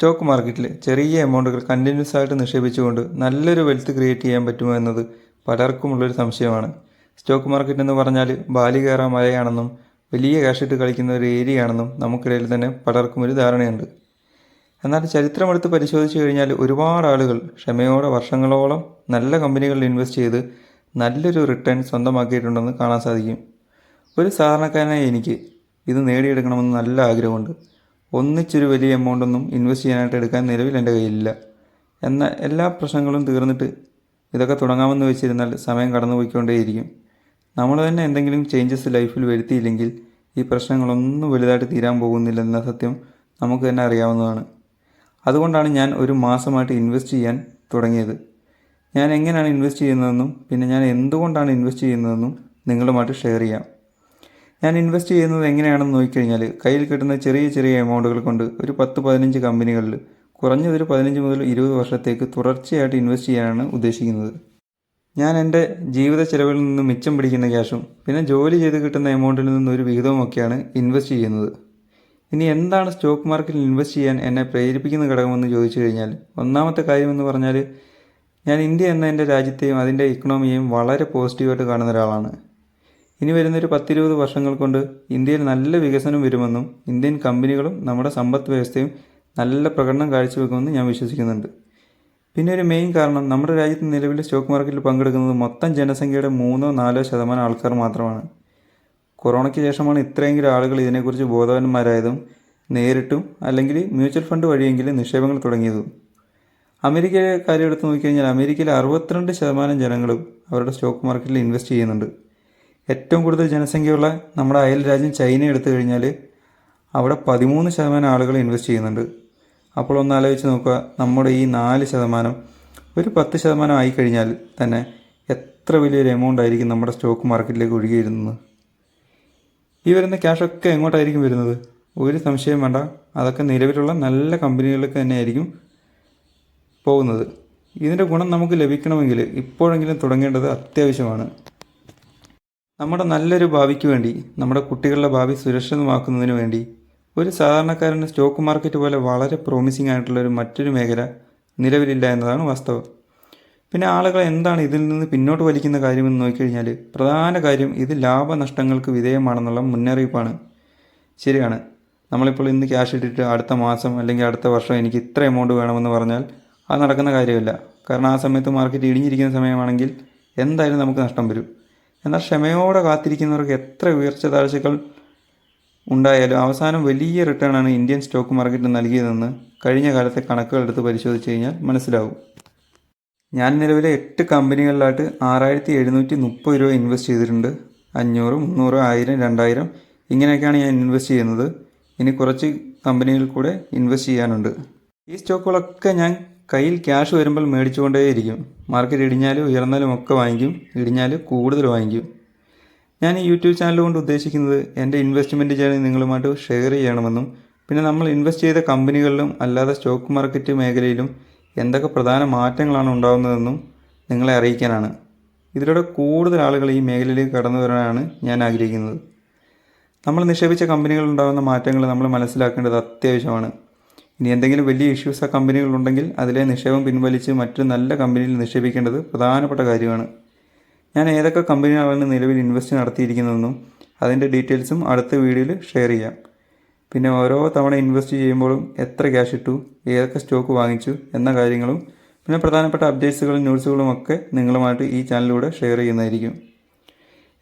Stock മാർക്കറ്റിൽ ചെറിയ എമൗണ്ടുകൾ continuous ആയിട്ട് നിക്ഷേപിച്ചുകൊണ്ട് നല്ലൊരു വെൽത്ത് ക്രിയേറ്റ് ചെയ്യാൻ പറ്റുമോ എന്നത് പലർക്കുമുള്ളൊരു സംശയമാണ്. സ്റ്റോക്ക് മാർക്കറ്റ് എന്ന് പറഞ്ഞാൽ ബാലി കയറാൻ മലയാണെന്നും വലിയ ക്യാഷിട്ട് കളിക്കുന്ന ഒരു ഏരിയ ആണെന്നും നമുക്കിടയിൽ തന്നെ പലർക്കും ഒരു ധാരണയുണ്ട്. എന്നാൽ ചരിത്രമെടുത്ത് പരിശോധിച്ച് കഴിഞ്ഞാൽ ഒരുപാട് ആളുകൾ ക്ഷമയോടെ വർഷങ്ങളോളം നല്ല കമ്പനികളിൽ ഇൻവെസ്റ്റ് ചെയ്ത് നല്ലൊരു റിട്ടേൺ സ്വന്തമാക്കിയിട്ടുണ്ടെന്ന് കാണാൻ സാധിക്കും. ഒരു സാധാരണക്കാരനായ എനിക്ക് ഇത് നേടിയെടുക്കണമെന്ന് നല്ല ആഗ്രഹമുണ്ട്. ഒന്നിച്ചൊരു വലിയ എമൗണ്ടൊന്നും ഇൻവെസ്റ്റ് ചെയ്യാനായിട്ട് എടുക്കാൻ നിലവിൽ എൻ്റെ കയ്യിലില്ല. എന്നാൽ എല്ലാ പ്രശ്നങ്ങളും തീർന്നിട്ട് ഇതൊക്കെ തുടങ്ങാമെന്ന് വെച്ചിരുന്നാൽ സമയം കടന്നു പോയിക്കൊണ്ടേയിരിക്കും. നമ്മൾ തന്നെ എന്തെങ്കിലും ചേഞ്ചസ് ലൈഫിൽ വരുത്തിയില്ലെങ്കിൽ ഈ പ്രശ്നങ്ങളൊന്നും വലുതായിട്ട് തീരാൻ പോകുന്നില്ലെന്ന സത്യം നമുക്ക് തന്നെ അറിയാവുന്നതാണ്. അതുകൊണ്ടാണ് ഞാൻ ഒരു മാസമായിട്ട് ഇൻവെസ്റ്റ് ചെയ്യാൻ തുടങ്ങിയത്. ഞാൻ എങ്ങനെയാണ് ഇൻവെസ്റ്റ് ചെയ്യുന്നതെന്നും പിന്നെ ഞാൻ എന്തുകൊണ്ടാണ് ഇൻവെസ്റ്റ് ചെയ്യുന്നതെന്നും നിങ്ങളുമായിട്ട് ഷെയർ ചെയ്യാം. ഞാൻ ഇൻവെസ്റ്റ് ചെയ്യുന്നത് എങ്ങനെയാണെന്ന് നോക്കിക്കഴിഞ്ഞാൽ കയ്യിൽ കിട്ടുന്ന ചെറിയ ചെറിയ എമൗണ്ടുകൾ കൊണ്ട് ഒരു 10-15 കമ്പനികളിൽ കുറഞ്ഞതൊരു 15 മുതൽ 20 വർഷത്തേക്ക് തുടർച്ചയായിട്ട് ഇൻവെസ്റ്റ് ചെയ്യാനാണ് ഉദ്ദേശിക്കുന്നത്. ഞാൻ എൻ്റെ ജീവിത ചെലവിൽ നിന്ന് മിച്ചം പിടിക്കുന്ന ക്യാഷും പിന്നെ ജോലി ചെയ്ത് കിട്ടുന്ന എമൗണ്ടിൽ നിന്നൊരു വിഹിതവുമൊക്കെയാണ് ഇൻവെസ്റ്റ് ചെയ്യുന്നത്. ഇനി എന്താണ് സ്റ്റോക്ക് മാർക്കറ്റിൽ ഇൻവെസ്റ്റ് ചെയ്യാൻ എന്നെ പ്രേരിപ്പിക്കുന്ന ഘടകമെന്ന് ചോദിച്ചു കഴിഞ്ഞാൽ, ഒന്നാമത്തെ കാര്യമെന്ന് പറഞ്ഞാൽ ഞാൻ ഇന്ത്യ എന്ന എൻ്റെ രാജ്യത്തെയും അതിൻ്റെ ഇക്കണോമിയെയും വളരെ പോസിറ്റീവായിട്ട് കാണുന്ന ഒരാളാണ്. ഇനി വരുന്നൊരു 10-20 വർഷങ്ങൾ കൊണ്ട് ഇന്ത്യയിൽ നല്ല വികസനം വരുമെന്നും ഇന്ത്യൻ കമ്പനികളും നമ്മുടെ സമ്പദ് വ്യവസ്ഥയും നല്ല പ്രകടനം കാഴ്ചവെക്കുമെന്ന് ഞാൻ വിശ്വസിക്കുന്നുണ്ട്. പിന്നെ ഒരു മെയിൻ കാരണം, നമ്മുടെ രാജ്യത്ത് നിലവിൽ സ്റ്റോക്ക് മാർക്കറ്റിൽ പങ്കെടുക്കുന്നത് മൊത്തം ജനസംഖ്യയുടെ 3-4% ആൾക്കാർ മാത്രമാണ്. കൊറോണയ്ക്ക് ശേഷമാണ് ഇത്രയെങ്കിലും ആളുകൾ ഇതിനെക്കുറിച്ച് ബോധവാന്മാരായതും നേരിട്ടും അല്ലെങ്കിൽ മ്യൂച്വൽ ഫണ്ട് വഴിയെങ്കിലും നിക്ഷേപങ്ങൾ തുടങ്ങിയതും. അമേരിക്കയിലെ കാര്യം എടുത്ത് നോക്കിക്കഴിഞ്ഞാൽ അമേരിക്കയിലെ 62% ജനങ്ങളും അവരുടെ സ്റ്റോക്ക് മാർക്കറ്റിൽ ഇൻവെസ്റ്റ് ചെയ്യുന്നുണ്ട്. ഏറ്റവും കൂടുതൽ ജനസംഖ്യയുള്ള നമ്മുടെ അയൽ രാജ്യം ചൈന എടുത്തു കഴിഞ്ഞാൽ അവിടെ 13% ആളുകൾ ഇൻവെസ്റ്റ് ചെയ്യുന്നുണ്ട്. അപ്പോൾ ഒന്ന് ആലോചിച്ച് നോക്കുക, നമ്മുടെ ഈ 4% ഒരു 10% ആയിക്കഴിഞ്ഞാൽ തന്നെ എത്ര വലിയൊരു എമൗണ്ട് ആയിരിക്കും നമ്മുടെ സ്റ്റോക്ക് മാർക്കറ്റിലേക്ക് ഒഴുകിയിരുന്നത്. ഈ വരുന്ന ക്യാഷൊക്കെ എങ്ങോട്ടായിരിക്കും വരുന്നത്? ഒരു സംശയം വേണ്ട, അതൊക്കെ നിലവിലുള്ള നല്ല കമ്പനികൾക്ക് തന്നെയായിരിക്കും പോകുന്നത്. ഇതിൻ്റെ ഗുണം നമുക്ക് ലഭിക്കണമെങ്കിൽ ഇപ്പോഴെങ്കിലും തുടങ്ങേണ്ടത് അത്യാവശ്യമാണ്. നമ്മുടെ നല്ലൊരു ഭാവിക്ക് വേണ്ടി, നമ്മുടെ കുട്ടികളുടെ ഭാവി സുരക്ഷിതമാക്കുന്നതിന് വേണ്ടി ഒരു സാധാരണക്കാരന് സ്റ്റോക്ക് മാർക്കറ്റ് പോലെ വളരെ പ്രോമിസിംഗ് ആയിട്ടുള്ളൊരു മറ്റൊരു മേഖല നിലവിലില്ല എന്നതാണ് വാസ്തവം. പിന്നെ ആളുകൾ എന്താണ് ഇതിൽ നിന്ന് പിന്നോട്ട് വലിക്കുന്ന കാര്യമെന്ന് നോക്കിക്കഴിഞ്ഞാൽ പ്രധാന കാര്യം ഇത് ലാഭനഷ്ടങ്ങൾക്ക് വിധേയമാണെന്നുള്ള മുന്നറിയിപ്പാണ്. ശരിയാണ്, നമ്മളിപ്പോൾ ഇന്ന് ക്യാഷ് ഇട്ടിട്ട് അടുത്ത മാസം അല്ലെങ്കിൽ അടുത്ത വർഷം എനിക്ക് ഇത്ര എമൗണ്ട് വേണമെന്ന് പറഞ്ഞാൽ അത് നടക്കുന്ന കാര്യമില്ല. കാരണം ആ സമയത്ത് മാർക്കറ്റ് ഇടിഞ്ഞിരിക്കുന്ന സമയമാണെങ്കിൽ എന്തായാലും നമുക്ക് നഷ്ടം വരും. എന്നാൽ ക്ഷമയോടെ കാത്തിരിക്കുന്നവർക്ക് എത്ര ഉയർച്ച താഴ്ചകൾ ഉണ്ടായാലും അവസാനം വലിയ റിട്ടേണാണ് ഇന്ത്യൻ സ്റ്റോക്ക് മാർക്കറ്റ് നൽകിയതെന്ന് കഴിഞ്ഞ കാലത്തെ കണക്കുകൾ എടുത്ത് പരിശോധിച്ച് കഴിഞ്ഞാൽ മനസ്സിലാവും. ഞാൻ നിലവിലെ 8 കമ്പനികളിലായിട്ട് 6730 രൂപ ഇൻവെസ്റ്റ് ചെയ്തിട്ടുണ്ട്. 500, 300, 1000, 2000 ഇങ്ങനെയൊക്കെയാണ് ഞാൻ ഇൻവെസ്റ്റ് ചെയ്യുന്നത്. ഇനി കുറച്ച് കമ്പനികളിൽ കൂടെ ഇൻവെസ്റ്റ് ചെയ്യാനുണ്ട്. ഈ സ്റ്റോക്കുകളൊക്കെ ഞാൻ കയ്യിൽ ക്യാഷ് വരുമ്പോൾ മേടിച്ചുകൊണ്ടേയിരിക്കും. മാർക്കറ്റ് ഇടിഞ്ഞാലും ഉയർന്നാലും ഒക്കെ വാങ്ങിക്കും, ഇടിഞ്ഞാൽ കൂടുതൽ വാങ്ങിക്കും. ഞാൻ ഈ യൂട്യൂബ് ചാനൽ കൊണ്ട് ഉദ്ദേശിക്കുന്നത് എൻ്റെ ഇൻവെസ്റ്റ്മെൻറ്റ് ജേർണി നിങ്ങളുമായിട്ട് ഷെയർ ചെയ്യണമെന്നും പിന്നെ നമ്മൾ ഇൻവെസ്റ്റ് ചെയ്ത കമ്പനികളിലും അല്ലാതെ സ്റ്റോക്ക് മാർക്കറ്റ് മേഖലയിലും എന്തൊക്കെ പ്രധാന മാറ്റങ്ങളാണ് ഉണ്ടാകുന്നതെന്നും നിങ്ങളെ അറിയിക്കാനാണ്. ഇതിലൂടെ കൂടുതൽ ആളുകൾ ഈ മേഖലയിലേക്ക് കടന്നു വരാനാണ് ഞാൻ ആഗ്രഹിക്കുന്നത്. നമ്മൾ നിക്ഷേപിച്ച കമ്പനികളുണ്ടാകുന്ന മാറ്റങ്ങൾ നമ്മൾ മനസ്സിലാക്കേണ്ടത് അത്യാവശ്യമാണ്. ഇനി എന്തെങ്കിലും വലിയ ഇഷ്യൂസ് ആ കമ്പനികളുണ്ടെങ്കിൽ അതിലെ നിക്ഷേപം പിൻവലിച്ച് മറ്റൊരു നല്ല കമ്പനിയിൽ നിക്ഷേപിക്കേണ്ടത് പ്രധാനപ്പെട്ട കാര്യമാണ്. ഞാൻ ഏതൊക്കെ കമ്പനികളാണ് നിലവിൽ ഇൻവെസ്റ്റ് നടത്തിയിരിക്കുന്നതെന്നും അതിൻ്റെ ഡീറ്റെയിൽസും അടുത്ത വീഡിയോയിൽ ഷെയർ ചെയ്യാം. പിന്നെ ഓരോ തവണ ഇൻവെസ്റ്റ് ചെയ്യുമ്പോഴും എത്ര ക്യാഷ് ഇട്ടു, ഏതൊക്കെ സ്റ്റോക്ക് വാങ്ങിച്ചു എന്ന കാര്യങ്ങളും പിന്നെ പ്രധാനപ്പെട്ട അപ്ഡേറ്റ്സുകളും ന്യൂസുകളും ഒക്കെ നിങ്ങളുമായിട്ട് ഈ ചാനലിലൂടെ ഷെയർ ചെയ്യുന്നതായിരിക്കും.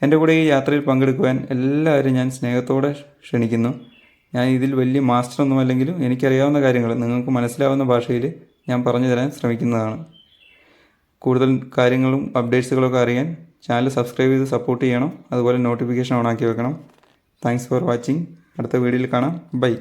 എൻ്റെ കൂടെ ഈ യാത്രയിൽ പങ്കെടുക്കുവാൻ എല്ലാവരും ഞാൻ സ്നേഹത്തോടെ ക്ഷണിക്കുന്നു. ഞാൻ ഇതിൽ വലിയ മാസ്റ്ററൊന്നും അല്ലെങ്കിലും എനിക്കറിയാവുന്ന കാര്യങ്ങൾ നിങ്ങൾക്ക് മനസ്സിലാവുന്ന ഭാഷയിൽ ഞാൻ പറഞ്ഞു തരാൻ ശ്രമിക്കുന്നതാണ്. കൂടുതൽ കാര്യങ്ങളും അപ്ഡേറ്റ്സുകളൊക്കെ അറിയാൻ ചാനൽ സബ്സ്ക്രൈബ് ചെയ്ത് സപ്പോർട്ട് ചെയ്യണം. അതുപോലെ നോട്ടിഫിക്കേഷൻ ഓൺ ആക്കി വെക്കണം. Thanks for watching. അടുത്ത വീഡിയോയിൽ കാണാം. ബൈ.